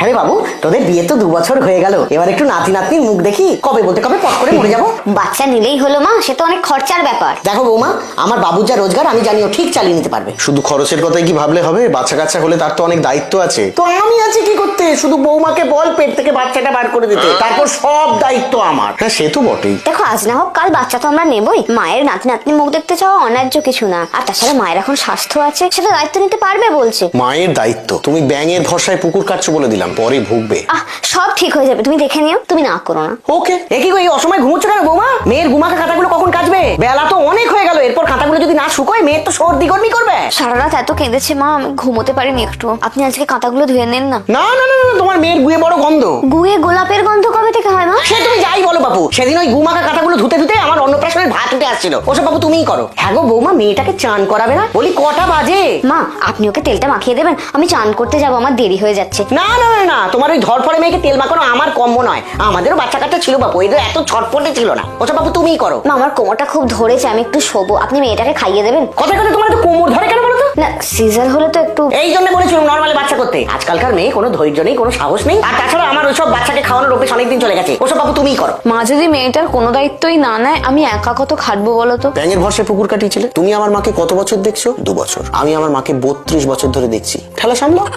হ্যাঁ রে বাবু, তোদের বিয়ে তো 2 বছর হয়ে গেল, এবার একটু নাতি নাতনির মুখ দেখি, কবে বলতে কবে পট করে মরে যাবো। বাচ্চা নিলেই হলো মা, সে তো অনেক খরচার ব্যাপার। দেখো বৌমা, আমার বাবুর যা রোজগার আমি জানিও ঠিক চালিয়ে নিতে পারবে। শুধু খরচের কথাই কি ভাবলে হবে? বাচ্চা কাচ্চা হলে তার তো অনেক দায়িত্ব আছে। তো আমি আছি কি করতে? শুধু বৌমাকে বল পেট থেকে বাচ্চাটা বার করে দিতে, তারপর সব দায়িত্ব আমার। হ্যাঁ সে তো বটেই। দেখো আজ না হোক কাল বাচ্চা তো আমরা নেবই। মায়ের নাতি নাতনি মুখ দেখতে চাওয়া অন্যায্য কিছু না। আর তাছাড়া মায়ের এখন স্বাস্থ্য আছে, সেটা দায়িত্ব নিতে পারবে বলছে। মায়ের দায়িত্ব? তুমি ব্যাঙের ভরসায় পুকুর কাটছো বলে দিলাম, পরে ভুগবে। সব ঠিক হয়ে যাবে, তুমি দেখে নিও, তুমি না করো না। ওকে। একই গো, এই অসময় ঘুমোচ্ছ কেন বৌমা? মেয়ের গুমাকে খাতাগুলো কখন কাচবে? বেলা তো অনেক হয়ে গেল, এরপর খাতাগুলো যদি না শুকোয় মেয়ের তো সর্দি গর্মি করবে। সারা রাত এত কেঁদেছে মা, আমি ঘুমোতে পারিনি একটু। আপনি আজকে কাঁথাগুলো ধুয়ে নেন না। না না না না, তোমার মেয়ের গুয়ে বড় গন্ধ। গুয়ে গোলাপের গন্ধ কবে থেকে হয় মা? সে তুমি যাই বলো বাপু, সেদিন ওই গুমাকা কাঁথাগুলো ধুতে ধুতে আমার অন্নপ্রাশনের ভাত উঠে আসছিল। ওসব বাবু তুমিই করো। হ্যাঁ গো বৌমা, মেয়েটাকে চান করাবে না? বলি কটা বাজে? মা আপনি ওকে তেলটা মাখিয়ে দেবেন, আমি চান করতে যাবো, আমার দেরি হয়ে যাচ্ছে। না না না না, তোমার ওই ধরফরে মেয়েকে তেল মাখানো আমার কম্য নয়। আমাদেরও বাচ্চা কাচ্চা ছিল বাপু, এদের এত ছটফটে ছিল না। ওসব বাবু তুমিই করো। মা আমার কোমরটা খুব ধরেছে, আমি একটু শোবো, আপনি মেয়েটাকে খাইয়ে দেবেন। কথায় কথায় তোমার তো কোমর ধরে কেন বলো তো? না সিজার হলে তো একটু। এই জন্য বলেছিলাম নর্মালি বাচ্চা করতে। আজকালকার মেয়ে কোনো ধৈর্য নেই, কোনো সাহস নেই। আর তাছাড়া আমার ওইসব বাচ্চাকে খাওয়ানোর অভ্যেস অনেকদিন চলে গেছে। ওসব বাবু তুমিই করো। মা যদি মেয়েটার কোনো দায়িত্বই না নেয়, আমি একা কত খাটবো বলো তো? ব্যাঙের ভরসায় পুকুর কাটিয়েছিলে। তুমি আমার মাকে কত বছর দেখছো? 2 বছর। আমি আমার মাকে 32 বছর ধরে দেখছি। ঠেলা সামলাও।